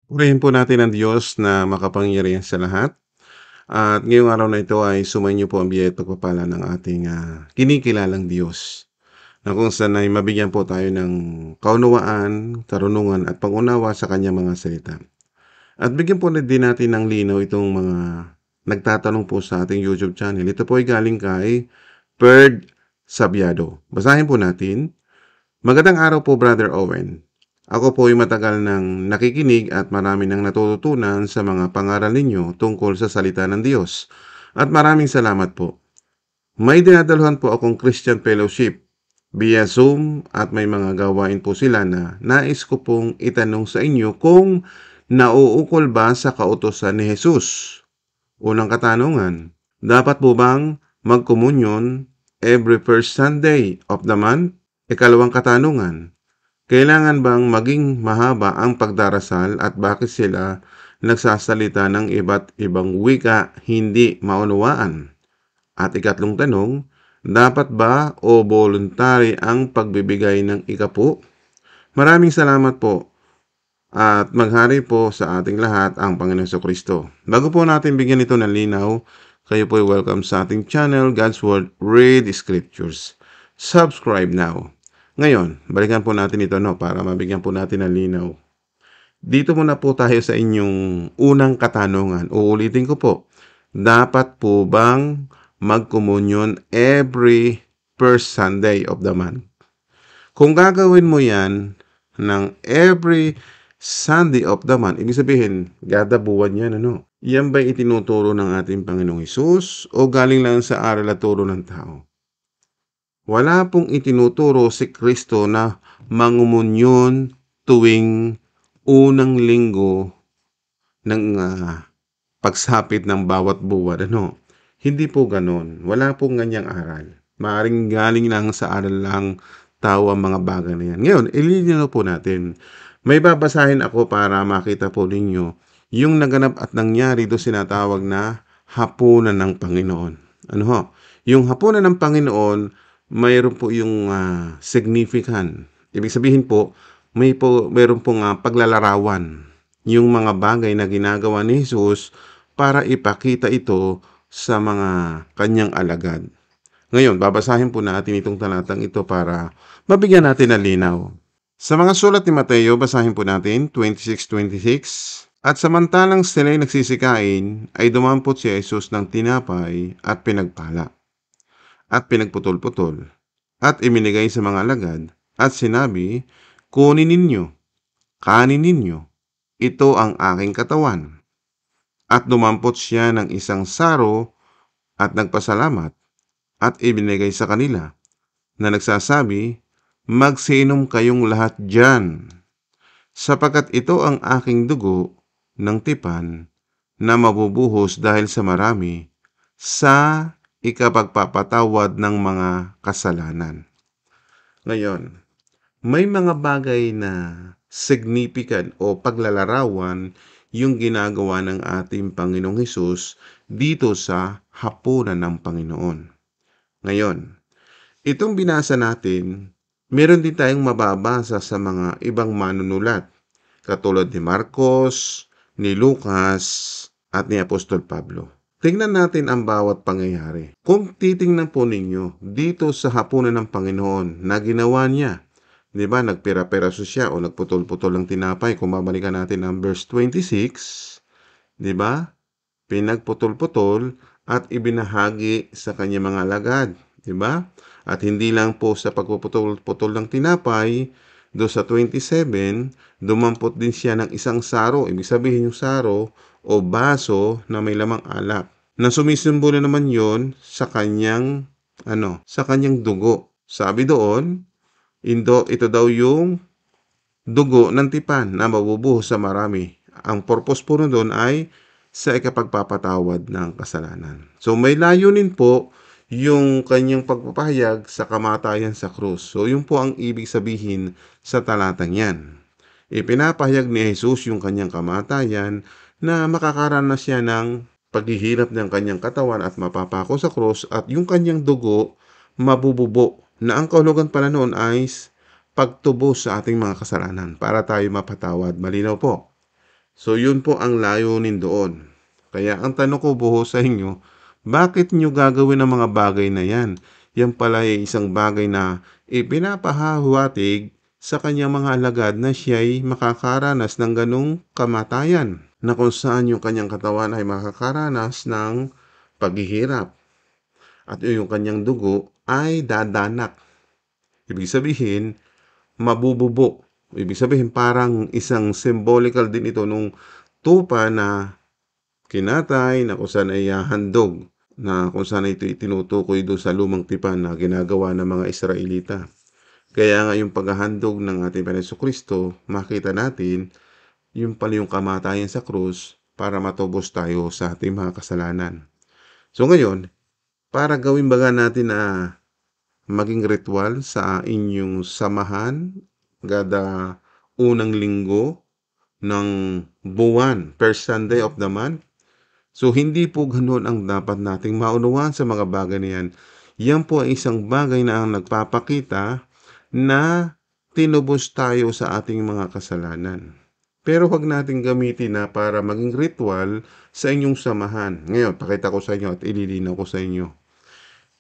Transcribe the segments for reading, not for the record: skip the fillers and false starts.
Purihin po natin ang Diyos na makapangyarihan sa lahat. At ngayong araw na ito ay sumainyo po ang biyaya at pagpapala ng ating kinikilalang Diyos. Na kung saan ay mabigyan po tayo ng kaunawaan, karunungan at pangunawa sa kanyang mga salita. At bigyan po na din natin ng linaw itong mga nagtatanong po sa ating YouTube channel. Ito po ay galing kay Perd Sabiado. Basahin po natin. Magandang araw po, Brother Owen. Ako po ay matagal nang nakikinig at marami nang natututunan sa mga pangaral ninyo tungkol sa salita ng Diyos. At maraming salamat po. May dinadaluhan po akong Christian Fellowship via Zoom at may mga gawain po sila na nais ko pong itanong sa inyo kung nauukol ba sa kautusan ni Jesus. Unang katanungan, dapat po bang magkomunyon every first Sunday of the month? Ikalawang katanungan, kailangan bang maging mahaba ang pagdarasal at bakit sila nagsasalita ng iba't ibang wika hindi maunawaan? At ikatlong tanong, dapat ba o voluntary ang pagbibigay ng ikapu? Maraming salamat po at maghari po sa ating lahat ang Panginoon Kristo. Bago po natin bigyan ito ng linaw, kayo po ay welcome sa ating channel, God's Word, Read Scriptures. Subscribe now. Ngayon, balikan po natin ito para mabigyan po natin ng linaw. Dito muna po tayo sa inyong unang katanungan. Uulitin ko po, dapat po bang magkomunyon every first Sunday of the month? Kung gagawin mo yan ng every Sunday of the month, ibig sabihin, kada buwan yan, Yan ba itinuturo ng ating Panginoong Hesus o galing lang sa aral at turo ng tao? Wala pong itinuturo si Kristo na mangumunyon tuwing unang linggo ng pagsapit ng bawat buwan. Hindi po ganon. Wala pong ganyang aral. Maaring galing lang sa aral lang tao ang mga bagay na yan. Ngayon, ililinaw po natin. May babasahin ako para makita po ninyo yung naganap at nangyari do sinatawag na hapunan ng Panginoon. Yung hapunan ng Panginoon, mayroon po yung significant. Ibig sabihin po, mayroon pong paglalarawan yung mga bagay na ginagawa ni Jesus para ipakita ito sa mga kanyang alagad. Ngayon, babasahin po natin itong talatang ito para mabigyan natin ng linaw. Sa mga sulat ni Mateo, basahin po natin 26:26. At samantalang sila'y nagsisikain, ay dumampot si Jesus ng tinapay at pinagpala at pinagputol-putol at iminigay sa mga alagad at sinabi, kunin ninyo, kanin ninyo, ito ang aking katawan. At dumampot siya ng isang saro at nagpasalamat at ibinigay sa kanila na nagsasabi, magsiinom kayong lahat dyan, sapagkat ito ang aking dugo ng tipan na mabubuhos dahil sa marami sa ikapagpapatawad ng mga kasalanan. Ngayon, may mga bagay na significant o paglalarawan yung ginagawa ng ating Panginoong Hesus dito sa hapunan ng Panginoon. Ngayon, itong binasa natin, meron din tayong mababasa sa mga ibang manunulat, katulad ni Marcos, ni Lucas, at ni Apostol Pablo. Tingnan natin ang bawat pangyayari. Kung titingnan po ninyo dito sa hapunan ng Panginoon na ginawa niya, di ba, nagpira-piraso siya o nagputol-putol ng tinapay. Kung babalikan natin ang verse 26, di ba, pinagputol-putol at ibinahagi sa kanya mga alagad, di ba? At hindi lang po sa pagpuputol-putol ng tinapay, do sa 27, dumampot din siya ng isang saro. Ibig sabihin yung saro o baso na may lamang alak. Na sumisimbolo naman yon sa kanyang dugo. Sabi doon, ito daw yung dugo ng tipan na mabubuhos sa marami. Ang purpose po doon ay sa ikapagpapatawad ng kasalanan. So may layunin po yung kanyang pagpapahayag sa kamatayan sa krus. So yun po ang ibig sabihin sa talatang yan. Ipinapahayag ni Jesus yung kanyang kamatayan na makakaranas siya ng paghihirap ng kanyang katawan at mapapako sa krus at yung kanyang dugo mabububo na ang kahulugan pala noon ay pagtubos sa ating mga kasalanan para tayo mapatawad. Malinaw po. So yun po ang layunin doon. Kaya ang tanong ko buho sa inyo, bakit nyo gagawin ang mga bagay na yan? Yan pala ay isang bagay na ipinapahawatig sa kanyang mga alagad na siya'y makakaranas ng ganong kamatayan, na kung saan yung kanyang katawan ay makakaranas ng paghihirap at yung kanyang dugo ay dadanak. Ibig sabihin, mabububo. Ibig sabihin, parang isang symbolical din ito nung tupa na kinatay, na kung saan ay handog, na kung saan ito tinutukoy doon sa lumang tipan na ginagawa ng mga Israelita. Kaya nga yung paghahandog ng ating Panginoon Kristo, makita natin yung pala yung kamatayan sa krus para matubos tayo sa ating mga kasalanan. So ngayon, para gawin baga natin na maging ritual sa inyong samahan kada unang linggo ng buwan, first Sunday of the month. So, hindi po ganoon ang dapat nating maunawaan sa mga bagay na yan. Yan po ay isang bagay na ang nagpapakita na tinubos tayo sa ating mga kasalanan. Pero huwag nating gamitin na para maging ritual sa inyong samahan. Ngayon, pakita ko sa inyo at ililinaw ko sa inyo.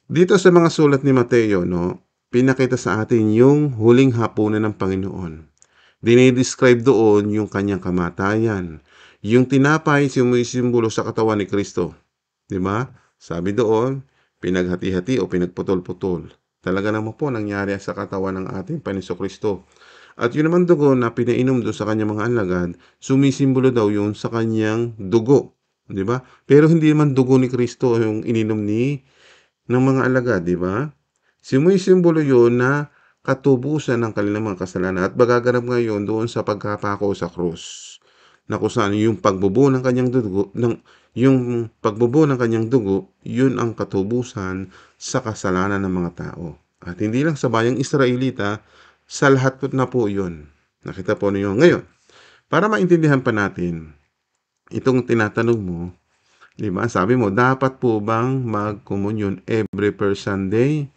Dito sa mga sulat ni Mateo, pinakita sa atin yung huling hapunan ng Panginoon. Dinidescribe doon yung kanyang kamatayan. Yung tinapay, sumisimbolo sa katawan ni Kristo. Di ba? Sabi doon, pinaghati-hati o pinagputol-putol. Talaga naman po nangyari sa katawan ng ating Panginoon Kristo. At yun naman dugo na pinainom doon sa kanyang mga alagad, sumisimbolo daw yun sa kanyang dugo. Di ba? Pero hindi naman dugo ni Kristo yung ininom ng mga alagad, di ba? Sumisimbolo yun na katubusan ng kanilang mga kasalanan at magaganap ngayon doon sa pagkapako sa krus. Na kung saan yung pagbubuo ng kanyang dugo, yung pagbubuo ng kanyang dugo, yun ang katubusan sa kasalanan ng mga tao. At hindi lang sa bayang Israelita, sa lahat po na po yun. Nakita po niyo ngayon. Para maintindihan pa natin, itong tinatanong mo, di ba? Sabi mo, dapat po bang mag-communion every first Sunday?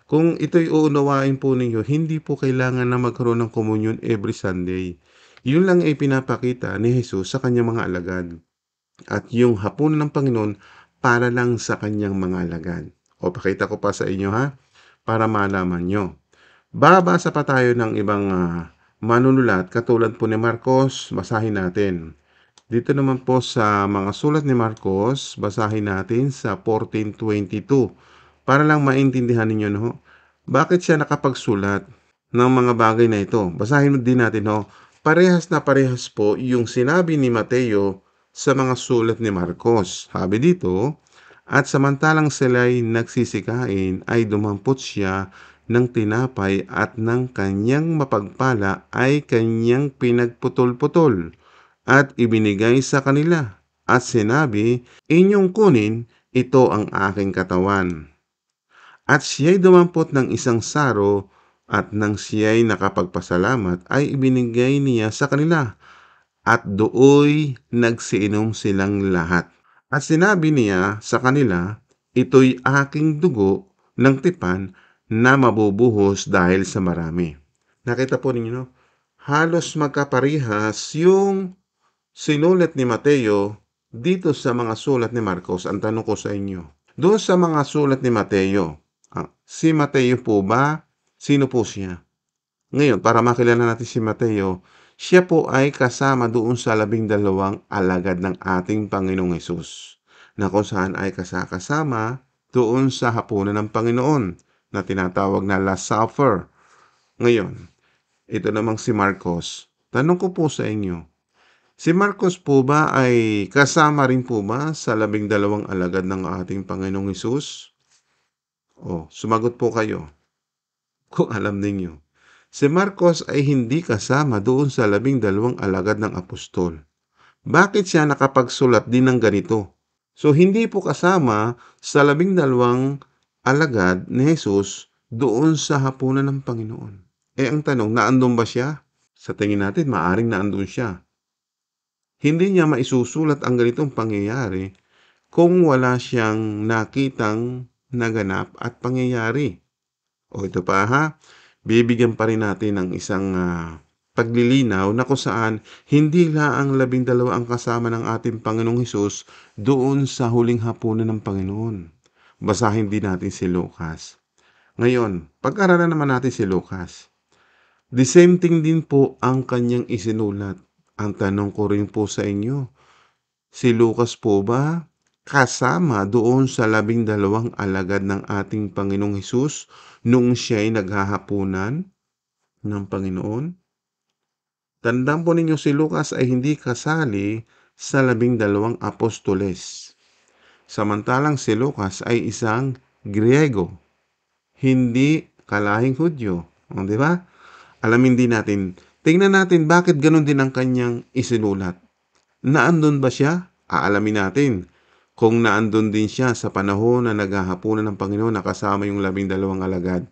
Kung ito'y uunawain po ninyo, hindi po kailangan na magkaroon ng communion every Sunday. Yun lang ay pinapakita ni Jesus sa kanyang mga alagad. At yung hapunan ng Panginoon para lang sa kanyang mga alagad. O pakita ko pa sa inyo ha, para malaman nyo. Babasa pa tayo ng ibang manunulat katulad po ni Marcos, basahin natin. Dito naman po sa mga sulat ni Marcos, basahin natin sa 14:22 para lang maintindihan ninyo bakit siya nakapagsulat ng mga bagay na ito. Basahin din natin parehas na parehas po yung sinabi ni Mateo sa mga sulat ni Marcos. Sabi dito, at samantalang sila'y nagsisikain ay dumampot siya ng tinapay at ng kanyang mapagpala ay kanyang pinagputol-putol at ibinigay sa kanila at sinabi, inyong kunin, ito ang aking katawan. At siya'y dumampot ng isang saro at nang siya'y nakapagpasalamat ay ibinigay niya sa kanila at dooy nagsiinom silang lahat. At sinabi niya sa kanila, ito'y aking dugo ng tipan na mabubuhos dahil sa marami. Nakita po ninyo, halos magkaparihas yung sinulat ni Mateo dito sa mga sulat ni Marcos. Ang tanong ko sa inyo, doon sa mga sulat ni Mateo, si Mateo po ba? Sino po siya? Ngayon, para makilala natin si Mateo, siya po ay kasama doon sa 12 alagad ng ating Panginoong Hesus, na kung saan ay kasama doon sa hapunan ng Panginoon na tinatawag na Last Supper. Ngayon, ito namang si Marcos. Tanong ko po sa inyo, si Marcos po ba ay kasama rin po ba sa 12 alagad ng ating Panginoong Hesus? Sumagot po kayo kung alam ninyo. Si Marcos ay hindi kasama doon sa 12 alagad ng apostol. Bakit siya nakapagsulat din ng ganito? So, hindi po kasama sa 12 alagad ni Jesus doon sa hapunan ng Panginoon. Ang tanong, naandun ba siya? Sa tingin natin, maaring naandun siya. Hindi niya maisusulat ang ganitong pangyayari kung wala siyang nakitang naganap at pangyayari. Ito pa bibigyan pa rin natin ng isang paglilinaw na kung saan hindi laang 12 ang kasama ng ating Panginoong Hesus doon sa huling hapunan ng Panginoon. Basahin din natin si Lucas. Ngayon, pag-aralan naman natin si Lucas. The same thing din po ang kanyang isinulat. Ang tanong ko rin po sa inyo, si Lucas po ba kasama doon sa 12 alagad ng ating Panginoong Hesus nung siya'y naghahapunan ng Panginoon? Tandaan po ninyo si Lucas ay hindi kasali sa 12 apostoles. Samantalang si Lucas ay isang Griego, hindi kalahing Hudyo. Di ba? Alamin din natin, tingnan natin bakit ganun din ang kanyang isinulat. Naandun ba siya? Aalamin natin kung naandun din siya sa panahon na naghahapunan ng Panginoon na kasama yung 12 alagad.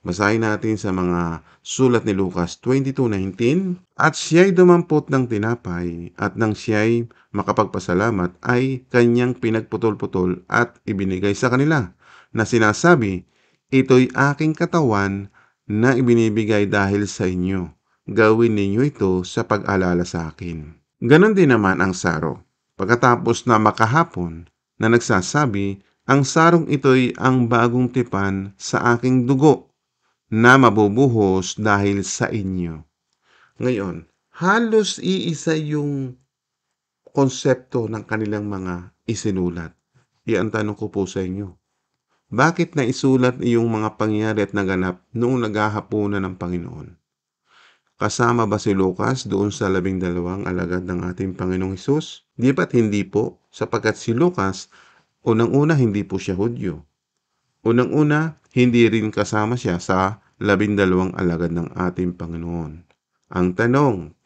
Basahin natin sa mga sulat ni Lucas 22:19. At siya'y dumampot ng tinapay at nang siya'y makapagpasalamat ay kanyang pinagputol-putol at ibinigay sa kanila na sinasabi, ito'y aking katawan na ibinibigay dahil sa inyo. Gawin ninyo ito sa pag-alala sa akin. Ganon din naman ang saro. Pagkatapos na makahapon na nagsasabi, ang sarong ito'y ang bagong tipan sa aking dugo na mabubuhos dahil sa inyo. Ngayon, halos iisa yung konsepto ng kanilang mga isinulat. Iyan tanong ko po sa inyo. Bakit na isulat yung mga pangyayari at naganap noong naghahapunan ng Panginoon? Kasama ba si Lucas doon sa 12 alagad ng ating Panginoong Hesus? Di ba't hindi po? Sapagkat si Lucas, unang-una hindi po siya Hudyo. Unang-una, hindi rin kasama siya sa 12 alagad ng ating Panginoon. Ang tanong,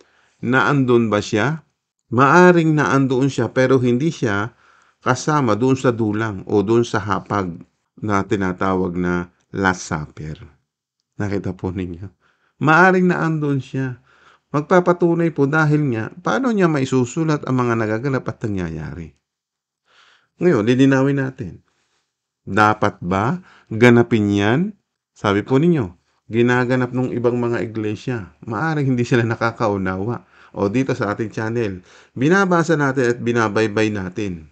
naandun ba siya? Maaring naandoon siya pero hindi siya kasama doon sa dulang o doon sa hapag na tinatawag na Last Supper. Nakita po ninyo? Maaring naandun siya. Magpapatunay po dahil nga, paano niya maisusulat ang mga nagaganap at nangyayari? Ngayon, lilinawin natin. Dapat ba ganapin yan? Sabi po ninyo, ginaganap ng ibang mga iglesia. Maaring hindi sila nakakaunawa. O dito sa ating channel, binabasa natin at binabaybay natin.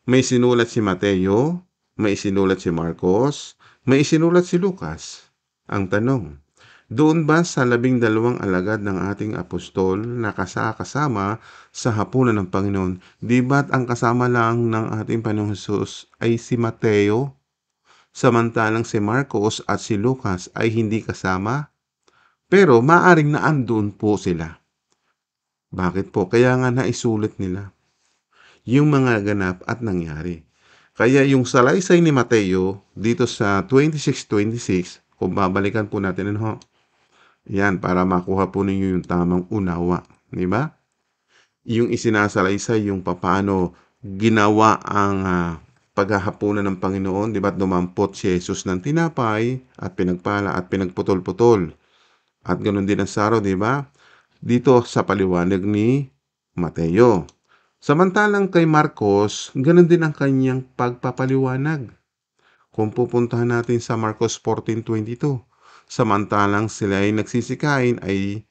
May sinulat si Mateo, may sinulat si Marcos, may sinulat si Lucas. Ang tanong, doon ba sa 12 alagad ng ating apostol na kasama sa hapunan ng Panginoon, di ba't ang kasama lang ng ating Panginoong Hesus ay si Mateo, samantalang si Marcos at si Lucas ay hindi kasama? Pero maaring naandun po sila. Bakit po? Kaya nga naisulat nila yung mga ganap at nangyari. Kaya yung salaysay ni Mateo dito sa 26:26, kung babalikan po natin ano, yan, para makuha po ninyo yung tamang unawa. Di ba? Yung isinasalaysay yung papaano ginawa ang paghahapunan ng Panginoon. Di ba? Dumampot si Jesus ng tinapay at pinagpala at pinagputol-putol. At ganoon din ang saro, di ba? Dito sa paliwanag ni Mateo. Samantalang kay Marcos, ganoon din ang kanyang pagpapaliwanag. Kung pupuntahan natin sa Marcos 14:22, samantalang sila ay nagsisikain ay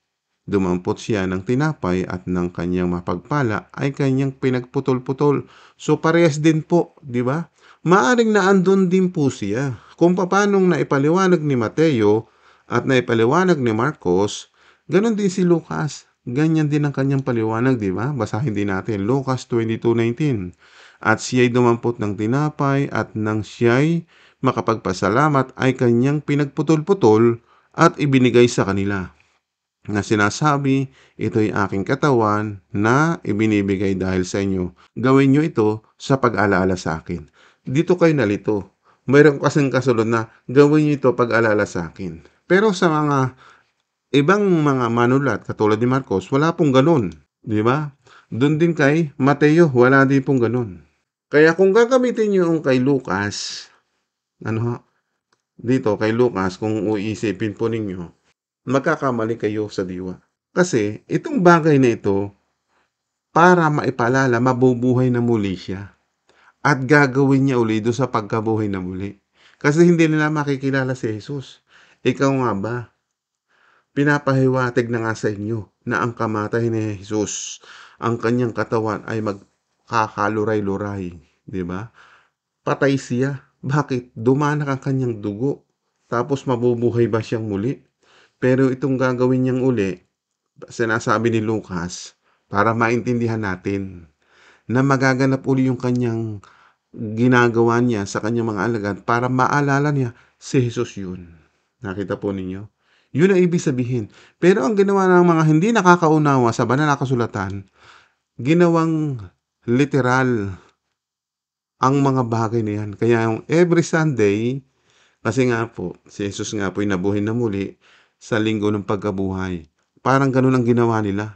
dumampot siya ng tinapay at ng kanyang mapagpala ay kanyang pinagputol-putol. So parehas din po, di ba? Maaring naandun din po siya. Kung paanong naipaliwanag ni Mateo at naipaliwanag ni Marcos, ganon din si Lucas. Ganyan din ang kanyang paliwanag, di ba? Basahin din natin Lucas 22:19. At siya'y dumampot ng tinapay at nang siya'y makapagpasalamat ay kanyang pinagputol-putol at ibinigay sa kanila na sinasabi, ito'y aking katawan na ibinibigay dahil sa inyo. Gawin nyo ito sa pag-alala sa akin. Dito kayo nalito. Mayroon kasing kasunod na gawin nyo ito pag-alala sa akin. Pero sa mga ibang mga manulat, katulad ni Marcos, wala pong ganun. Di ba? Doon din kay Mateo, wala din pong ganun. Kaya kung gagamitin nyo yung kay Lucas, dito kay Lucas, kung uisipin po ninyo, magkakamali kayo sa diwa. Kasi itong bagay na ito, para maipalala, mabubuhay na muli siya. At gagawin niya uli doon sa pagkabuhay na muli. Kasi hindi nila makikilala si Jesus. Ikaw nga ba? Pinapahiwatig na nga sa inyo na ang kamatayan ni Jesus, ang kanyang katawan ay magkakaluray-luray, 'di ba? Patay siya. Bakit? Dumanak ang kanyang dugo. Tapos mabubuhay ba siyang muli? Pero itong gagawin niyang uli, sinasabi ni Lucas, para maintindihan natin na magaganap uli yung kanyang ginagawa niya sa kanyang mga alagad para maalala niya si Jesus yun. Nakita po ninyo? Yun ang ibig sabihin. Pero ang ginawa ng mga hindi nakakaunawa sa banal na kasulatan, ginawang literal ang mga bagay na yan. Kaya yung every Sunday, kasi nga po, si Jesus nga po ay nabuhay na muli sa linggo ng pagkabuhay. Parang ganun ang ginawa nila.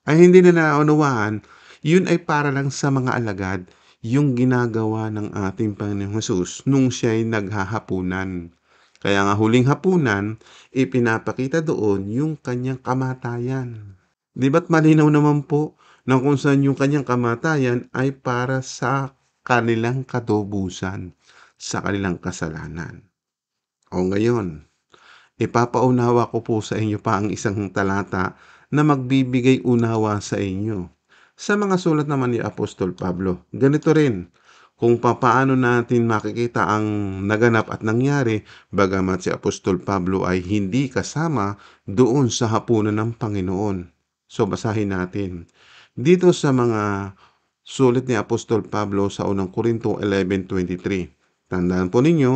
Ay hindi na naunawaan, yun ay para lang sa mga alagad yung ginagawa ng ating Panginoong Hesus nung siya'y naghahapunan. Kaya nga huling hapunan, ipinapakita doon yung kanyang kamatayan. Di ba't malinaw naman po na kung saan yung kanyang kamatayan ay para sa kanilang katubusan, sa kanilang kasalanan. O ngayon, ipapaunawa ko po sa inyo pa ang isang talata na magbibigay unawa sa inyo. Sa mga sulat naman ni Apostol Pablo, ganito rin kung papaano natin makikita ang naganap at nangyari bagamat si Apostol Pablo ay hindi kasama doon sa hapunan ng Panginoon. So basahin natin. Dito sa mga sulat ni Apostol Pablo sa unang Korinto 11:23. Tandaan po ninyo,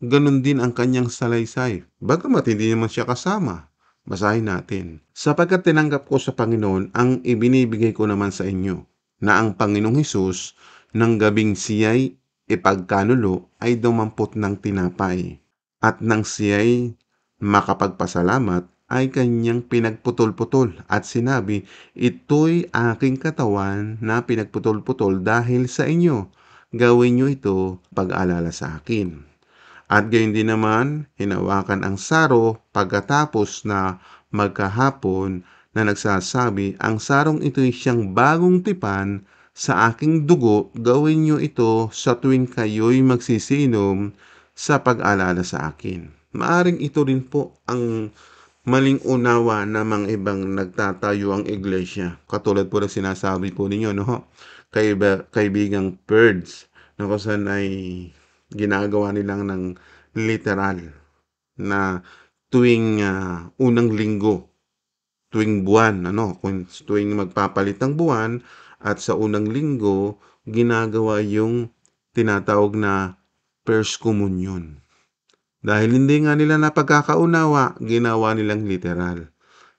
ganun din ang kanyang salaysay. Bagamat hindi naman siya kasama. Basahin natin. Sapagkat tinanggap ko sa Panginoon ang ibinibigay ko naman sa inyo, na ang Panginoong Hesus, nang gabing siya'y ipagkanulo ay dumampot ng tinapay. At nang siya'y makapagpasalamat ay kanyang pinagputol-putol at sinabi, ito'y aking katawan na pinagputol-putol dahil sa inyo. Gawin niyo ito pag-alala sa akin. At gayon din naman, hinawakan ang saro pagkatapos na magkahapon na nagsasabi, ang sarong ito'y siyang bagong tipan sa aking dugo, gawin niyo ito sa tuwing kayo'y magsisinom sa pag-alala sa akin. Maaring ito rin po ang maling unawa ng mga ibang nagtatayo ang iglesia. Katulad po ng sinasabi po ninyo, no? Kaibigang Purge, na kung saan ay ginagawa nilang ng literal na tuwing unang linggo, tuwing buwan, kung tuwing magpapalit ng buwan at sa unang linggo, ginagawa yung tinatawag na First Communion. Dahil hindi nga nila napagkakaunawa, ginawa nilang literal.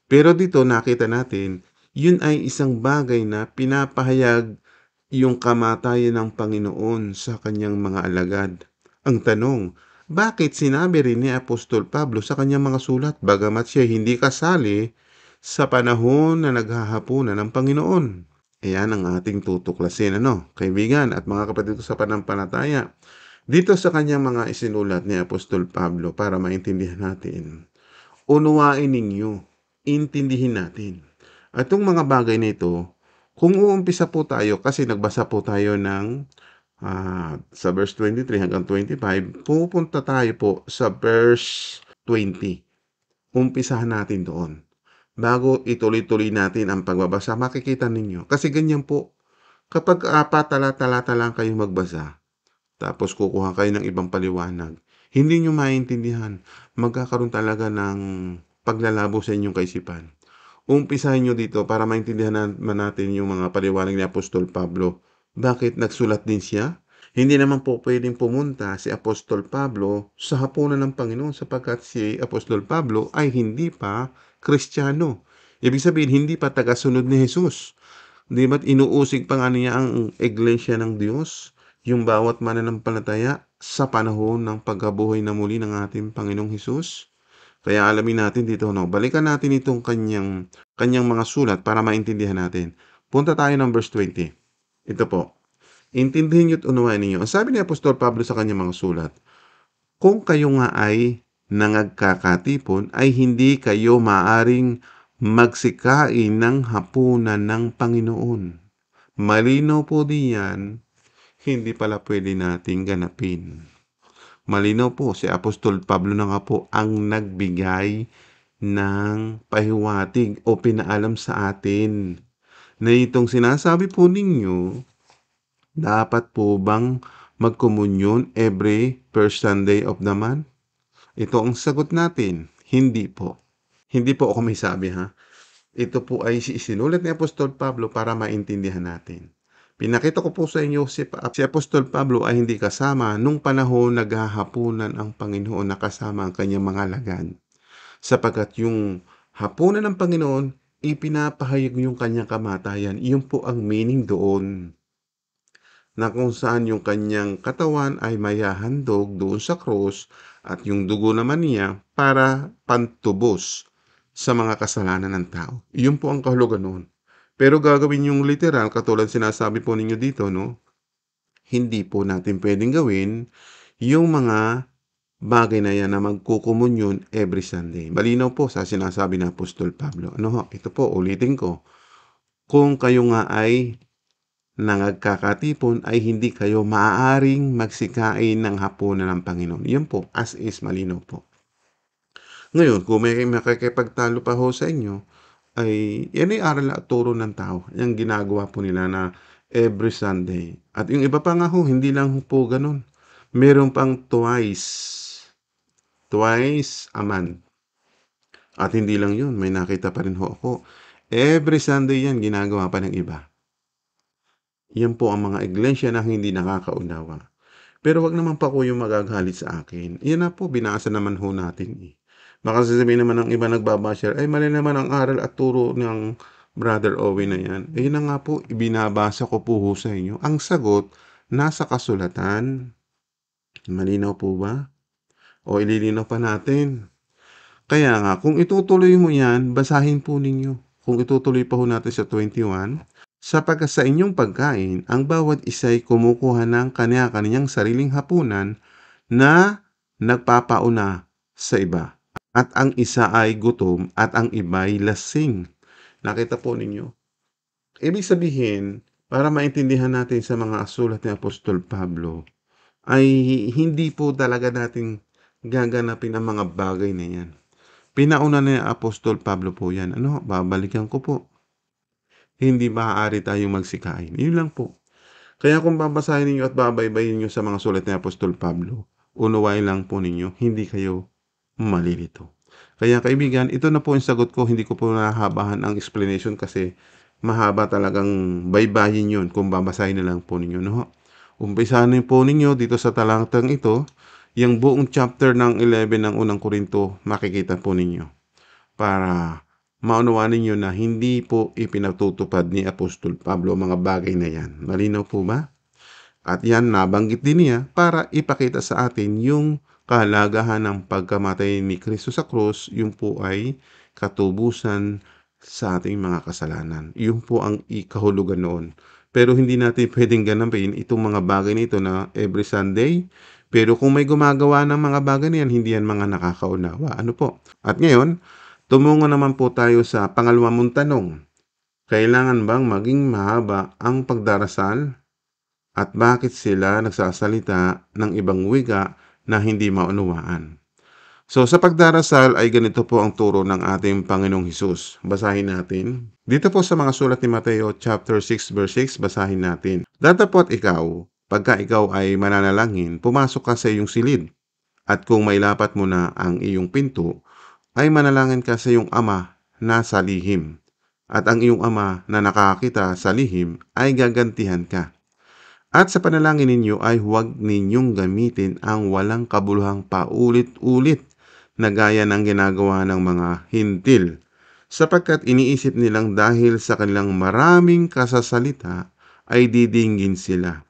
Pero dito nakita natin, yun ay isang bagay na pinapahayag yung kamatayan ng Panginoon sa kanyang mga alagad. Ang tanong, bakit sinabi rin ni Apostol Pablo sa kanyang mga sulat bagamat siya hindi kasali sa panahon na naghahapunan ng Panginoon? Ayan ang ating tutuklasin, kaibigan at mga kapatid ko sa pananampalataya. Dito sa kanyang mga isinulat ni Apostol Pablo para maintindihan natin, unawain ninyo, intindihin natin. At itong mga bagay na ito, kung uumpisa po tayo, kasi nagbasa po tayo ng sa verse 23 hanggang 25, pupunta tayo po sa verse 20. Umpisahan natin doon. Bago ituloy-tuloy natin ang pagbabasa, makikita ninyo. Kasi ganyan po, kapag patala-talata lang kayo magbasa, tapos kukuha kayo ng ibang paliwanag, hindi nyo maintindihan. Magkakaroon talaga ng paglalabo sa inyong kaisipan. Umpisahin nyo dito para maintindihan natin yung mga paliwanag ni Apostol Pablo. Bakit nagsulat din siya? Hindi naman po pwedeng pumunta si Apostol Pablo sa hapunan ng Panginoon sapagkat si Apostol Pablo ay hindi pa Kristiyano. Ibig sabihin, hindi pa tagasunod ni Jesus. Di ba't inuusig pa nga niya ang iglesia ng Diyos, yung bawat mananampalataya sa panahon ng pagkabuhay na muli ng ating Panginoong Hesus? Kaya alamin natin dito, balikan natin itong kanyang mga sulat para maintindihan natin. Punta tayo ng verse 20. Ito po. Intindihin niyo at unawain ninyo. Ang sabi ni Apostol Pablo sa kanyang mga sulat, kung kayo nga ay nangagkakatipon, ay hindi kayo maaring magsikain ng hapunan ng Panginoon. Malinaw po diyan, hindi pala pwede nating ganapin. Malinaw po, si Apostol Pablo na nga po ang nagbigay ng pahiwatig o pinaalam sa atin na itong sinasabi po ninyo, dapat po bang magkomunyon every first Sunday of the month? Ito ang sagot natin, hindi po. Hindi po ako may sabi ha. Ito po ay isinulat ni Apostol Pablo para maintindihan natin. Pinakita ko po sa inyo si Apostol Pablo ay hindi kasama nung panahon naghahapunan ang Panginoon na kasama ang kanyang mga alagad. Sapagkat yung hapunan ng Panginoon, ipinapahayag yung kanyang kamatayan. Iyon po ang meaning doon. Na kung saan yung kanyang katawan ay mayahandog doon sa krus at yung dugo naman niya para pantubos sa mga kasalanan ng tao. Iyon po ang kahulugan noon. Pero gagawin yung literal, katulad sinasabi po ninyo dito, no? Hindi po natin pwedeng gawin yung mga bagay na yan na magkukumunyon every Sunday. Malinaw po sa sinasabi ng Apostol Pablo. Ano ho? Ito po, ulitin ko. Kung kayo nga ay nagkakatipon ay hindi kayo maaaring magsikain ng hapunan ng Panginoon. Yan po, as is, malinaw po. Ngayon, kung may makikipagtalo pa ho sa inyo, ay yan ay aral at turo ng tao. Yung ginagawa po nila na every Sunday. At yung iba pa nga ho, hindi lang po ganun. Meron pang twice a month. At hindi lang yun, may nakita pa rin ho ako. Every Sunday yan, ginagawa pa ng iba. Yan po ang mga iglesia na hindi nakakaunawa. Pero wag naman pa po yung magagalit sa akin. Yan na po, binasa naman ho natin eh. Baka sasabihin naman ng iba nagbabashare, ay mali naman ang aral at turo ng Brother Owen na yan. Eh na nga po, ibinabasa ko po ho sa inyo. Ang sagot, nasa kasulatan. Malinaw po ba? O ililinaw pa natin. Kaya nga, kung itutuloy mo yan, basahin po ninyo. Kung itutuloy pa ho natin sa 21, sapagkat sa inyong pagkain, ang bawat isa'y kumukuha ng kanya-kanyang sariling hapunan na nagpapauna sa iba. At ang isa ay gutom at ang iba'y lasing. Nakita po ninyo? Ibig sabihin, para maintindihan natin sa mga sulat ni Apostol Pablo, ay hindi po talaga natin gaganapin ang mga bagay na yan. Pinauna ni Apostol Pablo po yan. Ano, babalikan ko po. Hindi maaari tayong magsikain. Yun lang po. Kaya kung babasahin ninyo at babaybayin nyo sa mga sulat ni Apostol Pablo, unawain lang po ninyo, hindi kayo malilito. Kaya kaibigan, ito na po yung sagot ko. Hindi ko po nahabahan ang explanation kasi mahaba talagang baybayin yun kung babasahin na lang po ninyo. No? Umpisahan po ninyo dito sa talatang ito, yung buong chapter ng 11 ng unang Korinto, makikita po ninyo para maunawaan ninyo na hindi po ipinatutupad ni Apostol Pablo mga bagay na yan. Malinaw po ba? At yan nabanggit din niya para ipakita sa atin yung kahalagahan ng pagkamatay ni Kristo sa krus, yung po ay katubusan sa ating mga kasalanan. Yun po ang ikahulugan noon. Pero hindi natin pwedeng ganapin itong mga bagay nito na every Sunday. Pero kung may gumagawa ng mga bagay na yan, hindi yan mga nakakaunawa. Ano po? At ngayon, tumungo naman po tayo sa pangalawang mong tanong. Kailangan bang maging mahaba ang pagdarasal? At bakit sila nagsasalita ng ibang wika na hindi maunawaan? So sa pagdarasal ay ganito po ang turo ng ating Panginoong Hesus. Basahin natin. Dito po sa mga sulat ni Mateo chapter 6 verse 6, basahin natin. Datapot ikaw, pagka ikaw ay mananalangin, pumasok ka sa iyong silid. At kung may lapat mo na ang iyong pinto, ay manalangin ka sa iyong ama na sa lihim. At ang iyong ama na nakakita sa lihim ay gagantihan ka. At sa panalangin ninyo ay huwag ninyong gamitin ang walang kabuluhang paulit-ulit na gaya ng ginagawa ng mga hintil, sapagkat iniisip nilang dahil sa kanilang maraming kasasalita ay didinggin sila.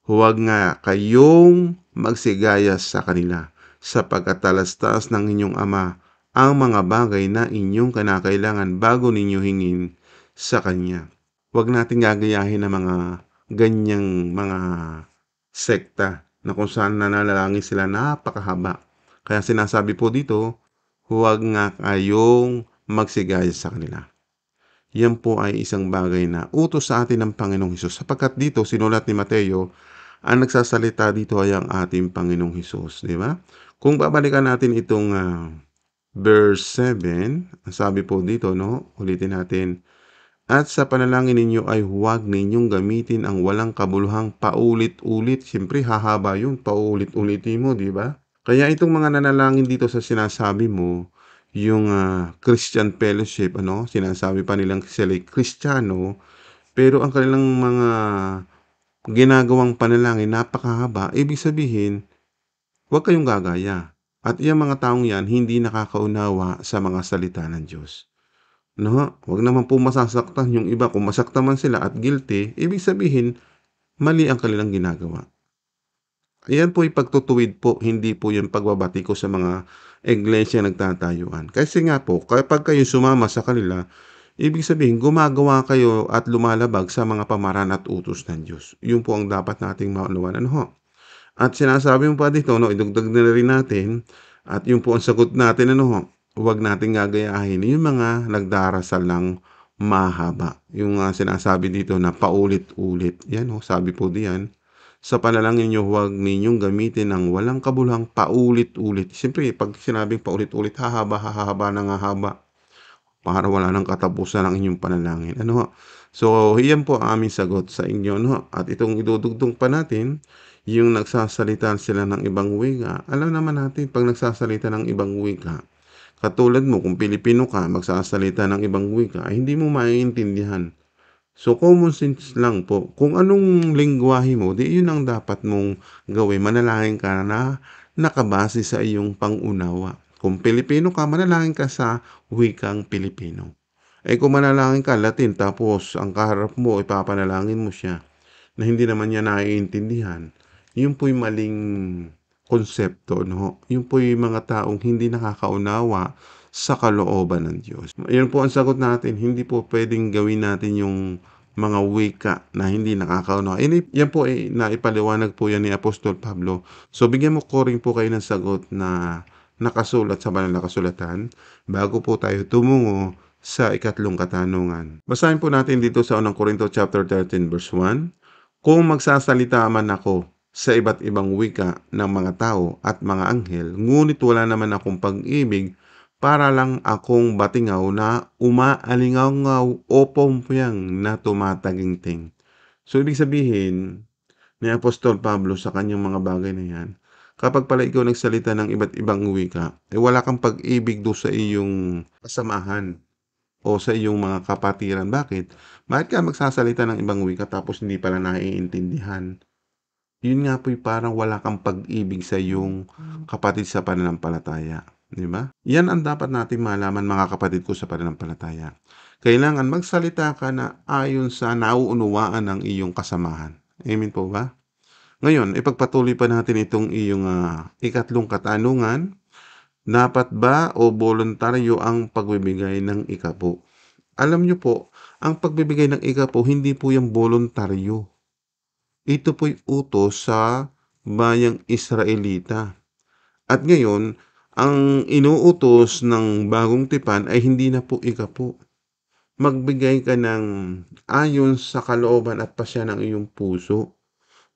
Huwag nga kayong magsigaya sa kanila, sapagkat talastas ng inyong ama ang mga bagay na inyong kinakailangan bago ninyo hingin sa kanya. Huwag natin gagayahin ng mga ganyang mga sekta na kung saan nanalangin sila napakahaba. Kaya sinasabi po dito, huwag nga kayong magsigaya sa kanila. Yan po ay isang bagay na utos sa atin ng Panginoong Hesus. Sapagkat dito, sinulat ni Mateo, ang nagsasalita dito ay ang ating Panginoong Hesus. Di ba? Kung babalikan natin itong verse 7, ang sabi po dito, no? Ulitin natin. At sa panalangin ninyo ay huwag ninyong gamitin ang walang kabuluhang paulit-ulit. Siyempre, hahaba yun. Paulit-ulitin mo, di ba? Kaya itong mga nanalangin dito sa sinasabi mo, yung Christian fellowship, ano, sinasabi pa nilang sila ay Kristiyano, pero ang kanilang mga ginagawang panalangin napakahaba. Ibig sabihin, huwag kayong gagaya. At yung mga taong yan, hindi nakakaunawa sa mga salita ng Diyos. No, wag naman po masasaktan yung iba. Kung masaktan man sila at guilty, ibig sabihin, mali ang kanilang ginagawa. Ayan po yung pagtutuwid po, hindi po yung pagbabati ko sa mga iglesia nagtatayuan. Kasi nga po, kapag kayo sumama sa kanila, ibig sabihin, gumagawa kayo at lumalabag sa mga pamaran at utos ng Diyos. Yun po ang dapat nating maunawan. Ano ho? At sinasabi mo pa dito, no, idugtog na rin natin, at yun po ang sagot natin, ano ho, huwag nating gagayahin yung mga nagdarasal ng mahaba. Yung sinasabi dito na paulit-ulit. Yan ho, sabi po diyan, sa panalangin nyo, huwag ninyong gamitin ng walang kabuluhang paulit-ulit. Siyempre, pag sinabing paulit-ulit, hahaba na nga haba. Para wala nang katapusan ang inyong panalangin. Ano ho? So, iyan po ang aming sagot sa inyo. No? At itong idudugtong pa natin, yung nagsasalita sila ng ibang wika. Alam naman natin, pag nagsasalita ng ibang wika, katulad mo, kung Pilipino ka, magsasalita ng ibang wika, ay hindi mo maiintindihan. So, common sense lang po. Kung anong lengguwahe mo, di yun ang dapat mong gawin. Manalangin ka na nakabase sa iyong pangunawa. Kung Pilipino ka, manalangin ka sa wikang Pilipino. Eh kung manalangin ka Latin, tapos ang kaharap mo, ipapanalangin mo siya na hindi naman niya naiintindihan, yun po'y maling konsepto, no? Yun po'y mga taong hindi nakakaunawa sa kalooban ng Diyos. Yun po ang sagot natin, hindi po pwedeng gawin natin yung mga wika na hindi nakakaunawa. Yan po ay naipaliwanag po yan ni Apostol Pablo. So bigyan mo ko rin po kayo ng sagot na nakasulat sa banal na kasulatan bago po tayo tumungo sa ikatlong katanungan. Basahin po natin dito sa 1 Corinto chapter 13 verse 1. Kung magsasalita man ako sa iba't ibang wika ng mga tao at mga anghel, ngunit wala naman akong pag-ibig, para lang akong batingaw na umaalingaw o pompyang na tumataginting. So, ibig sabihin ni Apostol Pablo sa kanyang mga bagay na yan, kapag pala ikaw nagsalita ng iba't ibang wika, wala kang pag-ibig do sa iyong kasamahan o sa iyong mga kapatiran. Bakit? Bakit ka magsasalita ng ibang wika tapos hindi pala naiintindihan? Yun nga po'y parang wala kang pag-ibig sa iyong kapatid sa pananampalataya. Di ba? Yan ang dapat natin malaman, mga kapatid ko sa pananampalataya. Kailangan magsalita ka na ayon sa nauunawaan ng iyong kasamahan. Amen po ba? Ngayon, ipagpatuloy pa natin itong iyong ikatlong katanungan. Dapat ba o voluntaryo ang pagbibigay ng ikapo? Alam niyo po, ang pagbibigay ng ikapo, hindi po yung voluntaryo. Ito po'y utos sa bayang Israelita. At ngayon, ang inuutos ng bagong tipan ay hindi na po ikapo. Magbigay ka ng ayon sa kalooban at pasya ng iyong puso.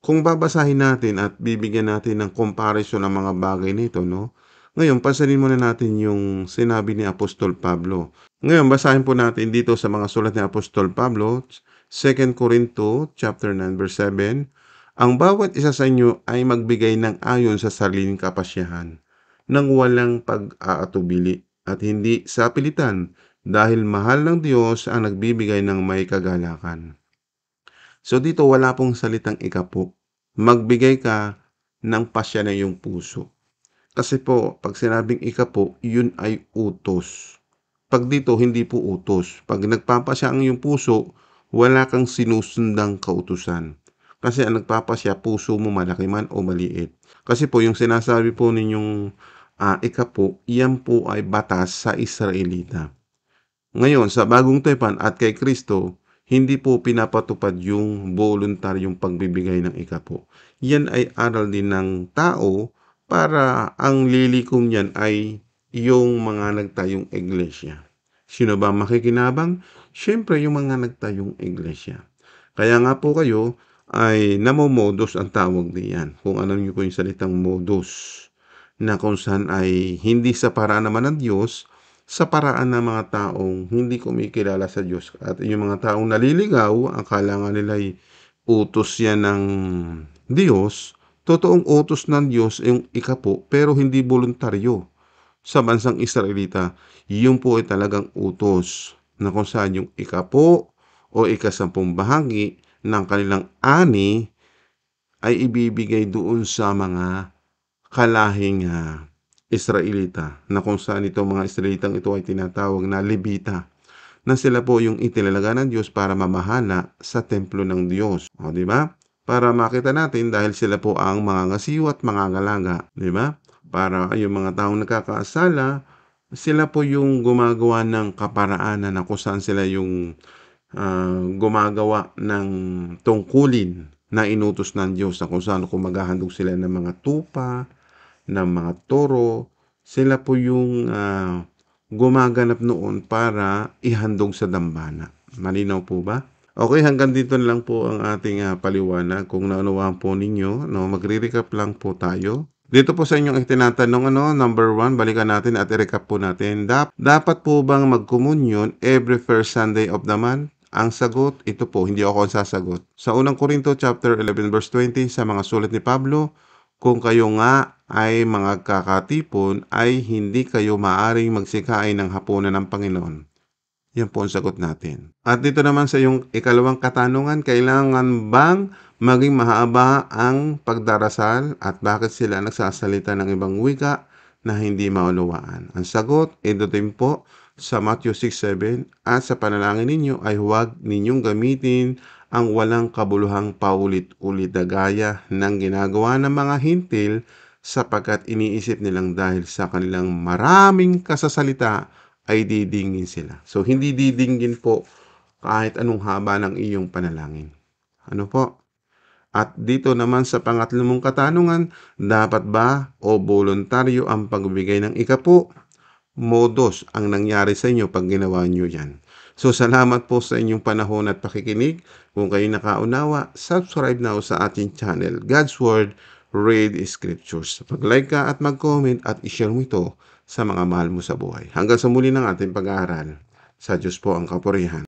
Kung babasahin natin at bibigyan natin ng comparison ng mga bagay nito, no? Ngayon, pansinin muna natin yung sinabi ni Apostol Pablo. Ngayon, basahin po natin dito sa mga sulat ni Apostol Pablo, 2 Corinto chapter 9 verse 7. Ang bawat isa sa inyo ay magbigay ng ayon sa sariling kapasyahan, nang walang pag-aatubili at hindi sa pilitan, dahil mahal ng Diyos ang nagbibigay ng may kagalakan. So dito wala pong salitang ikapo. Magbigay ka ng pasya na iyong puso. Kasi po, pag sinabing ikapo, yun ay utos. Pag dito, hindi po utos. Pag nagpapasya ang iyong puso, wala kang sinusundang kautusan. Kasi ang nagpapasya, puso mo malaki man o maliit. Kasi po, yung sinasabi po ninyong ikapo, iyan po ay batas sa Israelita. Ngayon, sa bagong tipan at kay Kristo, hindi po pinapatupad yung voluntaryong pagbibigay ng ikapo. Yan ay aral din ng tao para ang lilikom niyan ay yung mga nagtayong iglesia. Sino ba makikinabang? Siyempre yung mga nagtayong iglesia. Kaya nga po kayo ay namomodos ang tawag diyan. Kung ano niyo po yung salitang modus na kung saan ay hindi sa paraan naman ng Diyos, sa paraan ng mga taong hindi kumikilala sa Diyos. At yung mga taong naliligaw, akala nga nila'y utos yan ng Diyos, totoong utos ng Diyos yung ikapo, pero hindi voluntaryo. Sa bansang Israelita, yun po ay talagang utos na kung saan yung ikapo o ikasampung bahagi ng kanilang ani ay ibibigay doon sa mga kalahing Israelita, na kung saan itong mga Israelitang ito ay tinatawag na Levita, na sila po yung itinalaga ng Diyos para mamahala sa templo ng Diyos. O, di ba? Para makita natin dahil sila po ang mga ngasiwa at mga ngalaga, di ba? Para yung mga taong nagkakasala, sila po yung gumagawa ng kaparaanan na kung saan sila yung gumagawa ng tungkulin na inutos ng Diyos, na kung saan kung maghahandog sila ng mga tupa, ng mga toro, sila po yung gumaganap noon para ihandog sa dambana. Malinaw po ba? Okay, hanggang dito na lang po ang ating paliwanag. Kung naunawaan po ninyo, no, magre-recap lang po tayo. Dito po sa inyong tinatanong, number 1, balikan natin at i-recap po natin. Dapat po bang mag-communion every first Sunday of the month? Ang sagot, ito po, hindi ako ang sasagot. Sa unang Korinto chapter 11 verse 20, sa mga sulat ni Pablo, kung kayo nga ay mga kakatipon, ay hindi kayo maaring magsikain ng hapunan ng Panginoon. Yan po ang sagot natin. At dito naman sa yung ikalawang katanungan, kailangan bang maging mahaba ang pagdarasal at bakit sila nagsasalita ng ibang wika na hindi maunawaan? Ang sagot, ito din po sa Matthew 6:7, at sa panalangin ninyo ay huwag ninyong gamitin ang walang kabuluhang paulit-ulit na gaya ng ginagawa ng mga hintil, sapagkat iniisip nilang dahil sa kanilang maraming kasasalita ay didingin sila. So, hindi didingin po kahit anong haba ng iyong panalangin. Ano po? At dito naman sa pangatlo mong katanungan, dapat ba o voluntaryo ang pagbigay ng ikapo? Modos ang nangyari sa inyo pag ginawa nyo yan. So, salamat po sa inyong panahon at pakikinig. Kung kayo nakaunawa, subscribe na sa ating channel, God's Word, Read Scriptures. Mag-like ka at mag-comment at i-share mo ito sa mga mahal mo sa buhay. Hanggang sa muli ng ating pag-aaral. Sa Diyos po ang kapurihan.